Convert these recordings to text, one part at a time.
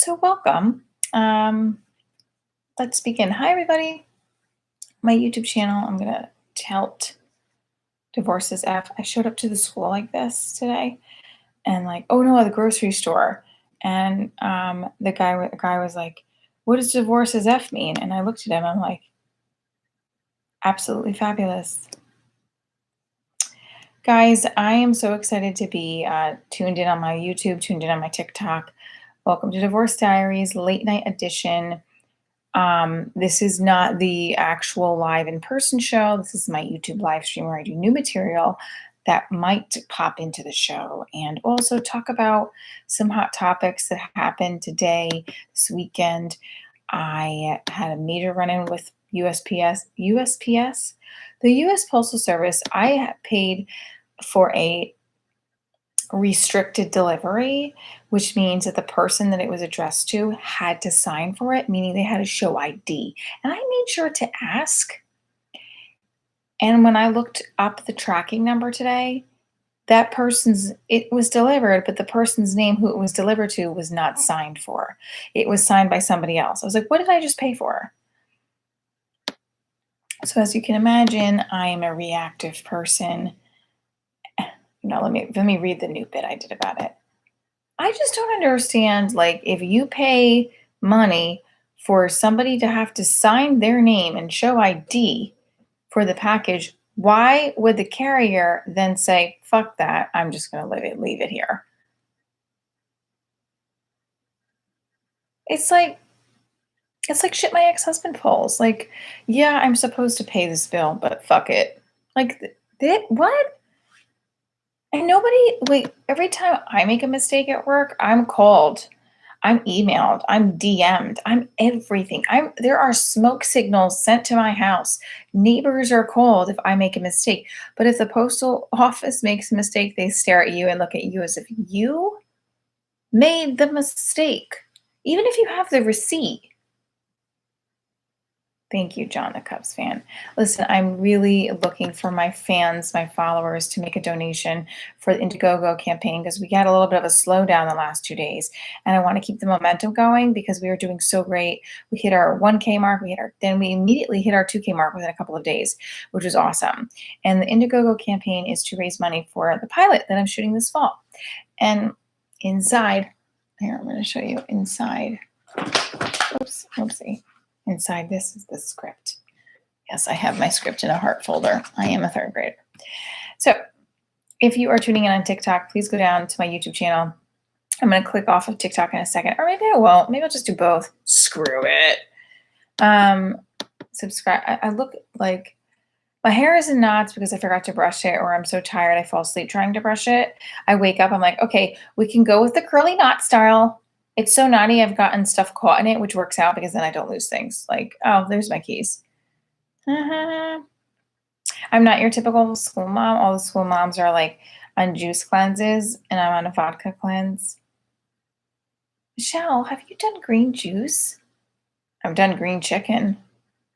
So, welcome. Let's begin. Hi, everybody. My YouTube channel. I'm gonna tout divorces F. I showed up to the school like this today, and like, oh no, the grocery store, and the guy was like, "What does divorces F mean?" And I looked at him. I'm like, absolutely fabulous, guys. I am so excited to be tuned in on my YouTube, tuned in on my TikTok. Welcome to Divorce Diaries, late night edition. This is not the actual live in person show. This is my YouTube live stream where I do new material that might pop into the show and also talk about some hot topics that happened today, this weekend. I had a major run in with USPS, the US Postal Service. I paid for a restricted delivery, which means that the person that it was addressed to had to sign for it, meaning they had to show ID. And I made sure to ask. And when I looked up the tracking number today, it was delivered, but the person's name who it was delivered to was not signed for. It was signed by somebody else. I was like, what did I just pay for? So as you can imagine, I am a reactive person. Let me read the new bit I did about it. I just don't understand, like, if you pay money for somebody to have to sign their name and show ID for the package, why would the carrier then say, fuck that, I'm just going to leave it here? It's like shit my ex-husband pulls. Like, yeah, I'm supposed to pay this bill, but fuck it. Like, what? And wait, every time I make a mistake at work, I'm called. I'm emailed, I'm DM'd, I'm everything. There are smoke signals sent to my house. Neighbors are called if I make a mistake. But if the postal office makes a mistake, they stare at you and look at you as if you made the mistake, even if you have the receipt. Thank you, John, the Cubs fan. Listen, I'm really looking for my fans, my followers, to make a donation for the Indiegogo campaign because we had a little bit of a slowdown the last 2 days, and I want to keep the momentum going because we were doing so great. We hit our 1K mark. Then we immediately hit our 2K mark within a couple of days, which was awesome. And the Indiegogo campaign is to raise money for the pilot that I'm shooting this fall. And inside, here I'm going to show you inside. Oops, oopsie. Inside this is the script. Yes, I have my script in a heart folder. I am a third grader. So if you are tuning in on TikTok, please go down to my YouTube channel. I'm going to click off of TikTok in a second, or maybe I won't. Maybe I'll just do both. Screw it. Subscribe. I look like my hair is in knots because I forgot to brush it, or I'm so tired I fall asleep trying to brush it. I wake up, I'm like, okay, we can go with the curly knot style. It's so naughty, I've gotten stuff caught in it, which works out because then I don't lose things. Like, oh, there's my keys. I'm not your typical school mom. All the school moms are like on juice cleanses, and I'm on a vodka cleanse. Michelle, have you done green juice? I've done green chicken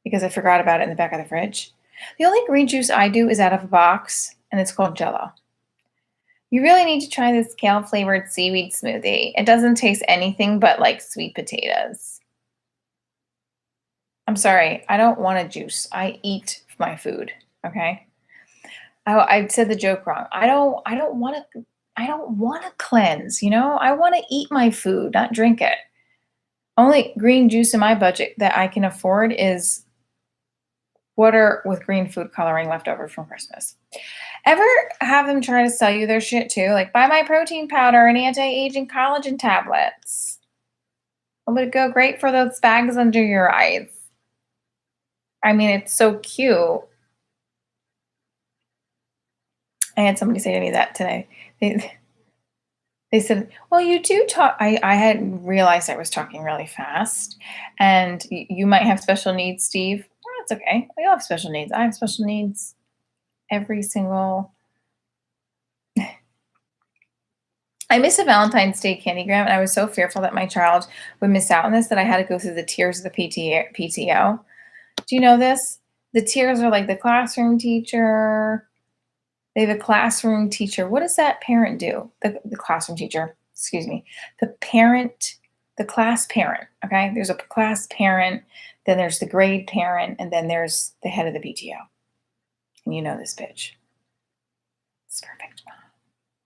because I forgot about it in the back of the fridge. The only green juice I do is out of a box, and it's called Jello. You really need to try this kale flavored seaweed smoothie. It doesn't taste anything but like sweet potatoes. I'm sorry, I don't want a juice. I eat my food. Okay. I said the joke wrong. I don't want to cleanse, I want to eat my food, not drink it. Only green juice in my budget that I can afford is water with green food coloring left over from Christmas. Ever have them try to sell you their shit too? Like, buy my protein powder and anti-aging collagen tablets. It would go great for those bags under your eyes. I mean, it's so cute. I had somebody say to me that today. They said, well, you do talk. I hadn't realized I was talking really fast. And you might have special needs, Steve. Oh, that's okay. We all have special needs. I have special needs. Every single. I missed a Valentine's Day candygram, and I was so fearful that my child would miss out on this that I had to go through the tiers of the PTO. Do you know this? The tiers are like the classroom teacher. They have a classroom teacher. What does that parent do? The classroom teacher, excuse me. The parent, The class parent, okay? There's a class parent, then there's the grade parent, and then there's the head of the PTO. And you know this bitch. It's perfect mom.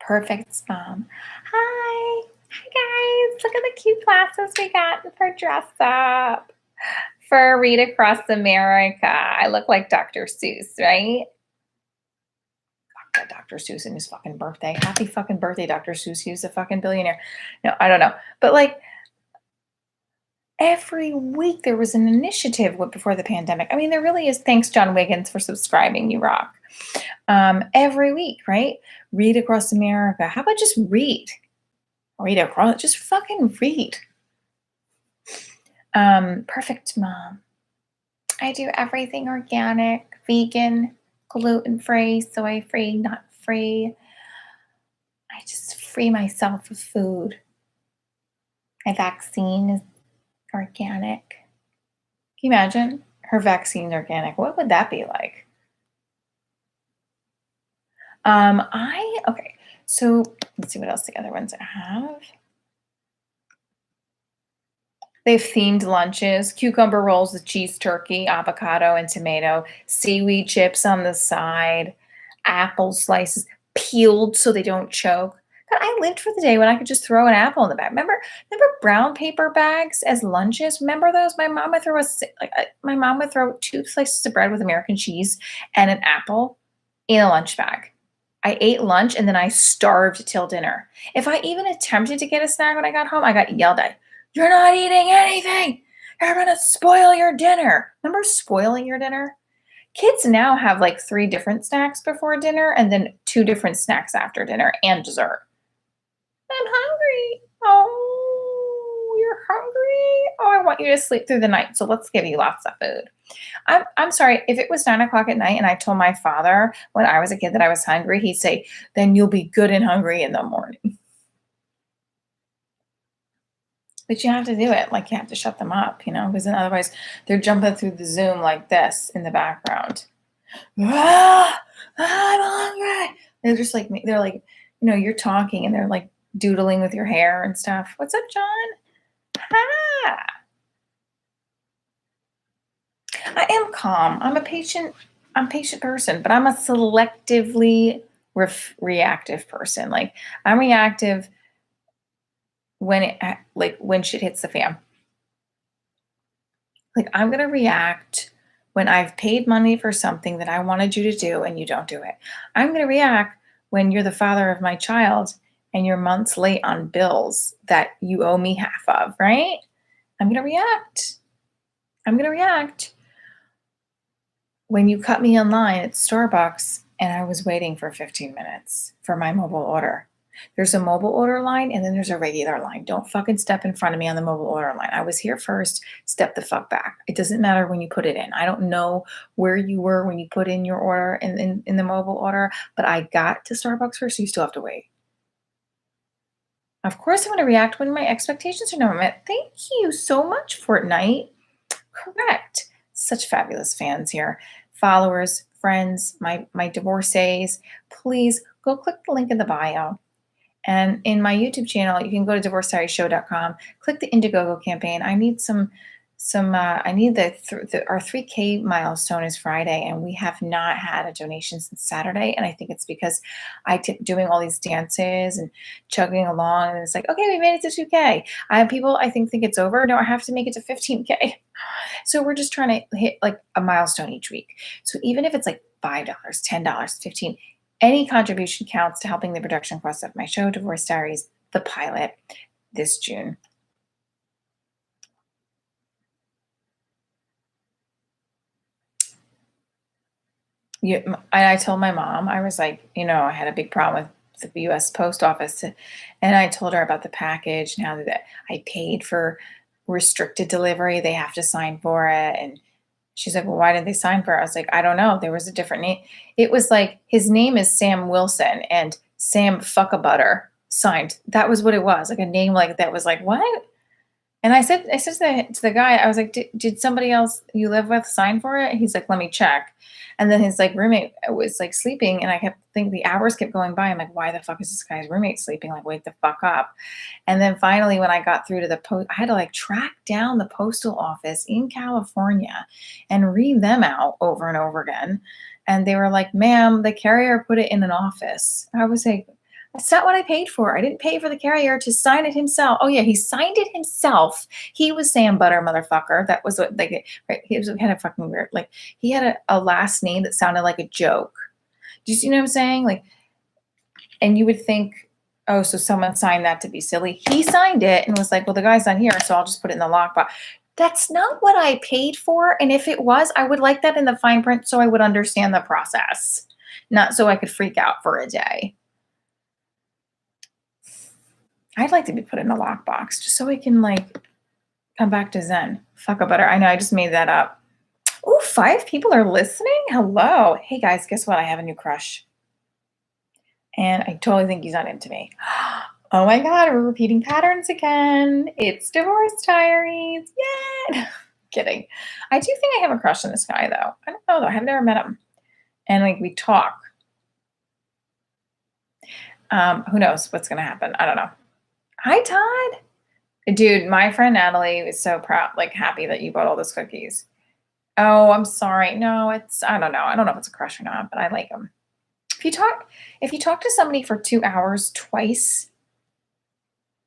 Perfect mom. Hi. Hi guys. Look at the cute glasses we got for dress up. For Read Across America. I look like Dr. Seuss, right? Fuck that Dr. Seuss and his fucking birthday. Happy fucking birthday, Dr. Seuss. He was a fucking billionaire. No, I don't know. But like every week there was an initiative before the pandemic. I mean, there really is. Thanks, John Wiggins, for subscribing. You rock. Every week, right? Read Across America. How about just read? Read across, just fucking read. Perfect mom. I do everything organic, vegan, gluten-free, soy-free, nut-free. I just free myself of food. My vaccine is organic. Can you imagine her vaccine organic? What would that be like? Okay. So let's see what else the other ones I have. They have themed lunches, cucumber rolls with cheese, turkey, avocado, and tomato, seaweed chips on the side, apple slices peeled so they don't choke. God, I lived for the day when I could just throw an apple in the bag. Remember brown paper bags as lunches? Remember those? My mom would throw 2 slices of bread with American cheese and an apple in a lunch bag. I ate lunch and then I starved till dinner. If I even attempted to get a snack when I got home, I got yelled at. You're not eating anything. You're going to spoil your dinner. Remember spoiling your dinner? Kids now have like 3 different snacks before dinner and then 2 different snacks after dinner and dessert. I'm hungry. Oh, you're hungry? Oh, I want you to sleep through the night. So let's give you lots of food. I'm sorry. If it was 9 o'clock at night and I told my father when I was a kid that I was hungry, he'd say, then you'll be good and hungry in the morning. But you have to do it. Like you have to shut them up, because then otherwise they're jumping through the Zoom like this in the background. Ah, I'm hungry. They're just like me. They're like, you're talking and they're like doodling with your hair and stuff. What's up, John? Ah, I am calm. I'm a patient person, but I'm a selectively reactive person. Like I'm reactive when shit hits the fan. Like I'm going to react when I've paid money for something that I wanted you to do and you don't do it. I'm going to react when you're the father of my child and you're months late on bills that you owe me half of, right? I'm going to react. I'm going to react when you cut me in line at Starbucks and I was waiting for 15 minutes for my mobile order. There's a mobile order line and then there's a regular line. Don't fucking step in front of me on the mobile order line. I was here first. Step the fuck back. It doesn't matter when you put it in. I don't know where you were when you put in your order in the mobile order, but I got to Starbucks first, so you still have to wait. Of course, I'm going to react when my expectations are not met. Thank you so much, Fortnite. Correct. Such fabulous fans here. Followers, friends, my divorcees. Please go click the link in the bio. And in my YouTube channel, you can go to divorcediaryshow.com, click the Indiegogo campaign. I need I need our 3K milestone is Friday, and we have not had a donation since Saturday. And I think it's because doing all these dances and chugging along, and it's like, okay, we made it to 2K. I have people, I think it's over. No, I have to make it to 15K. So we're just trying to hit like a milestone each week. So even if it's like $5, $10, $15, any contribution counts to helping the production costs of my show, Divorce Diaries, the pilot, this June. I told my mom, I was like, I had a big problem with the U.S. Post Office, and I told her about the package and how that I paid for restricted delivery. They have to sign for it, and she's like, well, why did they sign for it? I was like, I don't know. There was a different name. It was like his name is Sam Wilson, and Sam Fuckabutter signed. That was what it was. Like a name like that was like, what? And I said to the guy, I was like, did somebody else you live with sign for it? He's like, let me check. And then his like roommate was like sleeping, and I kept thinking the hours kept going by. I'm like, why the fuck is this guy's roommate sleeping? Like, wake the fuck up. And then finally, when I got through to the post, I had to like track down the postal office in California and read them out over and over again. And they were like, ma'am, the carrier put it in an office. I was like, that's not what I paid for. I didn't pay for the carrier to sign it himself. Oh yeah, he signed it himself. He was Sam Butter, motherfucker. That was what like right, he was kind of fucking weird. Like he had a last name that sounded like a joke. Do you see what I'm saying? Like, and you would think, oh, so someone signed that to be silly. He signed it and was like, well, the guy's not here, so I'll just put it in the lockbox. That's not what I paid for. And if it was, I would like that in the fine print so I would understand the process, not so I could freak out for a day. I'd like to be put in a lockbox just so I can like come back to Zen. Fuck a butter. I know I just made that up. Ooh, 5 people are listening. Hello. Hey guys, guess what? I have a new crush. And I totally think he's not into me. Oh my God, we're repeating patterns again. It's Divorce Diaries. Yay! Kidding. I do think I have a crush on this guy though. I don't know though. I've never met him. And like we talk. Who knows what's gonna happen? I don't know. Hi, Todd. Dude, my friend Natalie was so proud, like happy that you bought all those cookies. Oh, I'm sorry. No, it's I don't know. I don't know if it's a crush or not, but I like him. If you talk if you talk to somebody for 2 hours twice,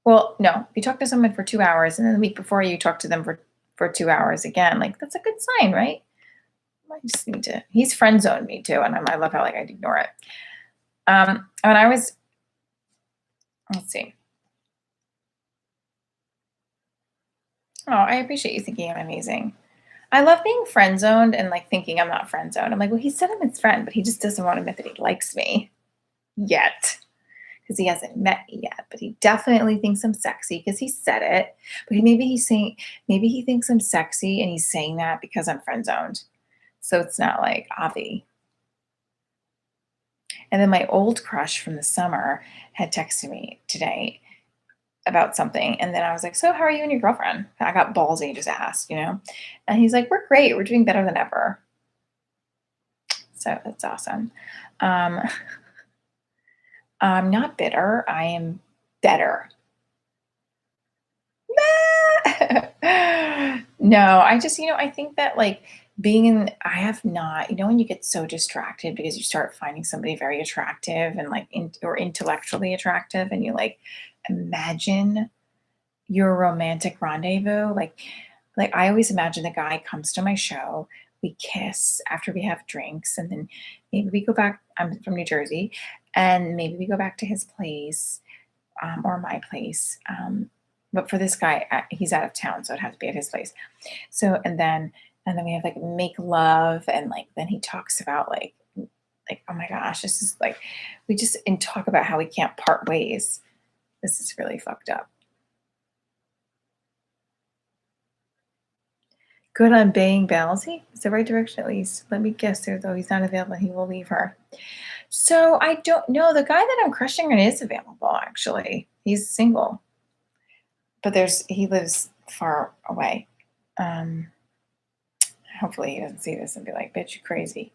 well, no, if you talk to someone for 2 hours and then the week before you talk to them for 2 hours again, like that's a good sign, right? I just need to he's friend zoned me too, and I love how like I'd ignore it. When I was let's see. Oh, I appreciate you thinking I'm amazing. I love being friend zoned and like thinking I'm not friend zoned. I'm like, well, he said I'm his friend, but he just doesn't want to admit that he likes me yet because he hasn't met me yet. But he definitely thinks I'm sexy because he said it. But maybe he thinks I'm sexy and he's saying that because I'm friend zoned. So it's not like Avi. And then my old crush from the summer had texted me today about something. And then I was like, so how are you and your girlfriend? I got ballsy and just asked, you know? And he's like, we're great. We're doing better than ever. So that's awesome. Um, I'm not bitter. I am better. No, I just, I think that like I have not, when you get so distracted because you start finding somebody very attractive and like, or intellectually attractive, and you like imagine your romantic rendezvous. Like I always imagine the guy comes to my show, we kiss after we have drinks, and then maybe we go back. I'm from New Jersey, and maybe we go back to his place or my place. But for this guy, he's out of town, so it has to be at his place. So and then we have like make love, and like then he talks about like oh my gosh, this is like we just and talk about how we can't part ways. This is really fucked up. Good on baying Balsy. It's the right direction at least. Let me guess there, though. He's not available. He will leave her. So I don't know. The guy that I'm crushing on is available, actually. He's single. But he lives far away. Um, hopefully he doesn't see this and be like, bitch, you crazy.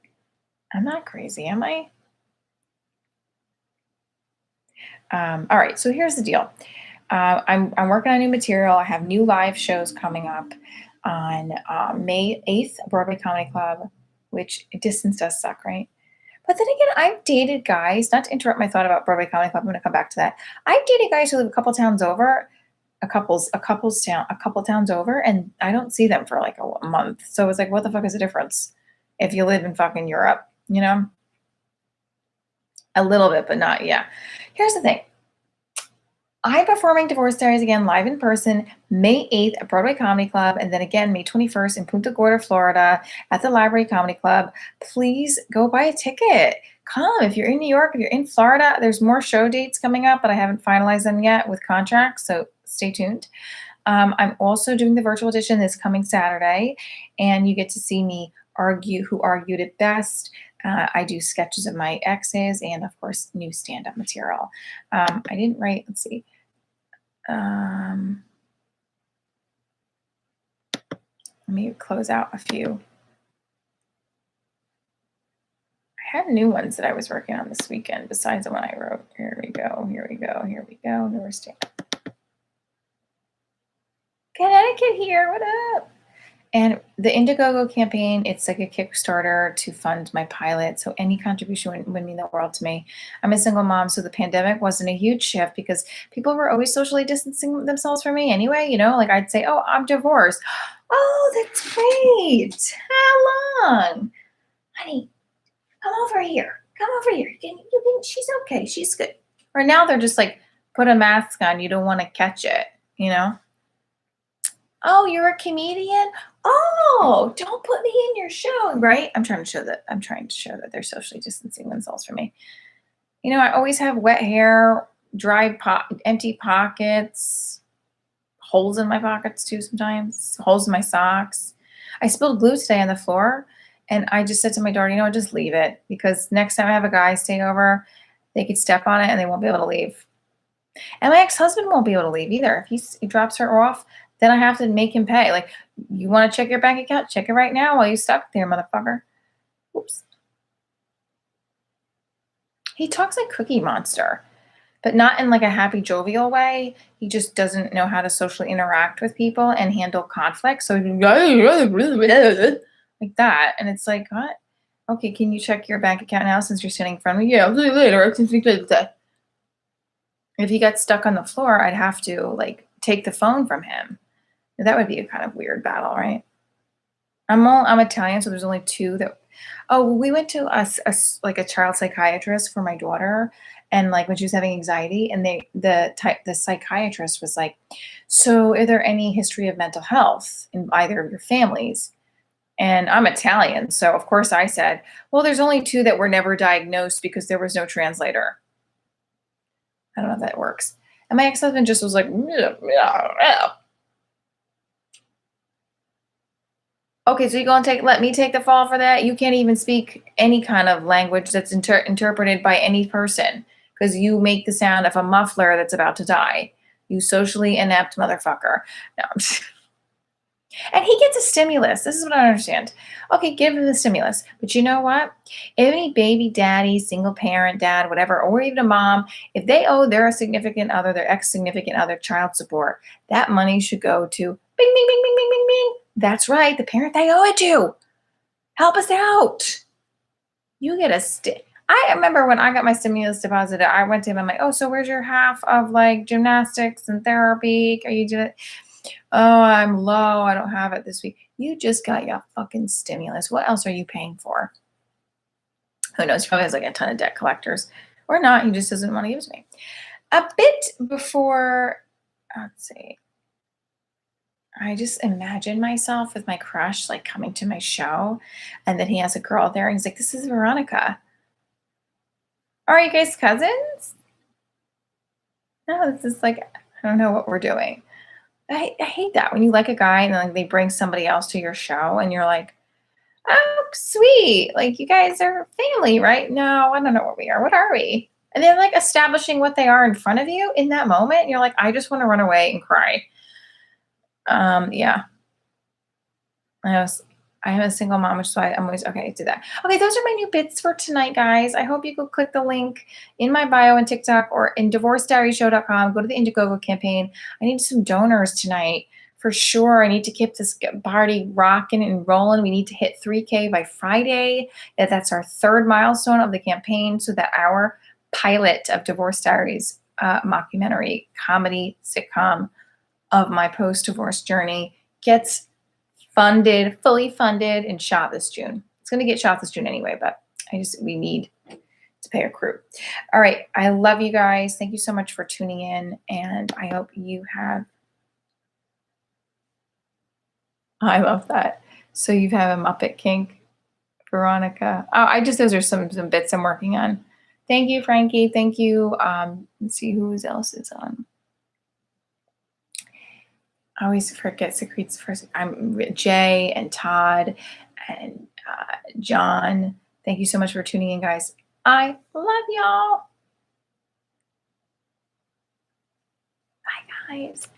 I'm not crazy, am I? All right, so here's the deal. I'm working on new material. I have new live shows coming up on May 8th, Broadway Comedy Club, which distance does suck, right? But then again, I've dated guys, not to interrupt my thought about Broadway Comedy Club, I'm gonna come back to that. I've dated guys who live a couple towns over, a couple towns over, and I don't see them for like a month. So it's like, what the fuck is the difference if you live in fucking Europe, you know? A little bit, but not, yeah. Here's the thing. I'm performing Divorce Diaries again live in person May 8th at Broadway Comedy Club, and then again May 21st in Punta Gorda, Florida at the Library Comedy Club. Please go buy a ticket. Come if you're in New York, if you're in Florida. There's more show dates coming up, but I haven't finalized them yet with contracts, so stay tuned. I'm also doing the virtual edition this coming Saturday, and you get to see me argue who argued it best. I do sketches of my exes and, of course, new stand-up material. I didn't write, let's see. Let me close out a few. I had new ones that I was working on this weekend besides the one I wrote. Here we go. Here we go. Here we go. Newer state. Connecticut here. What up? And the Indiegogo campaign, it's like a Kickstarter to fund my pilot. So any contribution would mean the world to me. I'm a single mom, so the pandemic wasn't a huge shift because people were always socially distancing themselves from me anyway. Like I'd say, oh, I'm divorced. Oh, that's great. How long? Honey, come over here. Come over here. She's okay. She's good. Or now they're just like, put a mask on. You don't want to catch it. Oh, you're a comedian? Oh, don't put me in your show, right? I'm trying to show that they're socially distancing themselves from me. I always have wet hair, empty pockets, holes in my pockets too sometimes, holes in my socks. I spilled glue today on the floor, and I just said to my daughter, just leave it, because next time I have a guy stay over, they could step on it and they won't be able to leave. And my ex-husband won't be able to leave either. If he drops her off, then I have to make him pay. Like, you want to check your bank account? Check it right now while you stuck there, motherfucker. Oops. He talks like Cookie Monster, but not in like a happy, jovial way. He just doesn't know how to socially interact with people and handle conflict. So like that. And it's like, what? Okay, can you check your bank account now since you're sitting in front of me? Yeah, I'll do it later. If he got stuck on the floor, I'd have to like take the phone from him. That would be a kind of weird battle, right? I'm Italian, so there's only two that. Oh, we went to like a child psychiatrist for my daughter, and like when she was having anxiety, and the psychiatrist was like, "So, are there any history of mental health in either of your families?" And I'm Italian, so of course I said, "Well, there's only two that were never diagnosed because there was no translator." I don't know if that works. And my ex-husband just was like, okay, so you're gonna let me take the fall for that? You can't even speak any kind of language that's interpreted by any person because you make the sound of a muffler that's about to die. You socially inept motherfucker. No. And he gets a stimulus. This is what I don't understand. Okay, give him the stimulus. But you know what? Any baby daddy, single parent dad, whatever, or even a mom, if they owe their significant other, their ex significant other, child support, that money should go to bing, bing, bing, bing, bing, bing, bing. That's right, the parent they owe it to. Help us out. You get a I remember when I got my stimulus deposited, I went to him. I'm like, oh, so where's your half of like gymnastics and therapy? Are you doing it? Oh, I'm low. I don't have it this week. You just got your fucking stimulus. What else are you paying for? Who knows? He probably has like a ton of debt collectors or not. He just doesn't want to give it to me. A bit before, let's see. I just imagine myself with my crush like coming to my show, and then he has a girl there and he's like, this is Veronica. Are you guys cousins? No, this is like, I don't know what we're doing. I hate that when you like a guy and then like, they bring somebody else to your show and you're like, oh, sweet. Like, you guys are family, right? No, I don't know what we are. What are we? And they're like establishing what they are in front of you in that moment. And you're like, I just want to run away and cry. Yeah. I am a single mom, which is why I'm always okay. Do that. Okay, those are my new bits for tonight, guys. I hope you go click the link in my bio on TikTok or in divorcediaryshow.com. Go to the Indiegogo campaign. I need some donors tonight for sure. I need to keep this party rocking and rolling. We need to hit 3K by Friday. That's our third milestone of the campaign, so that our pilot of Divorce Diaries, mockumentary comedy sitcom of my post-divorce journey, gets fully funded, and shot this June. It's going to get shot this June anyway, but we need to pay our crew. All right. I love you guys. Thank you so much for tuning in. And I hope you have, I love that. So you have a Muppet kink, Veronica. Oh, those are some bits I'm working on. Thank you, Frankie. Thank you. Let's see who else is on. I always forget Secret's first. I'm Jay and Todd and John. Thank you so much for tuning in, guys. I love y'all. Bye, guys.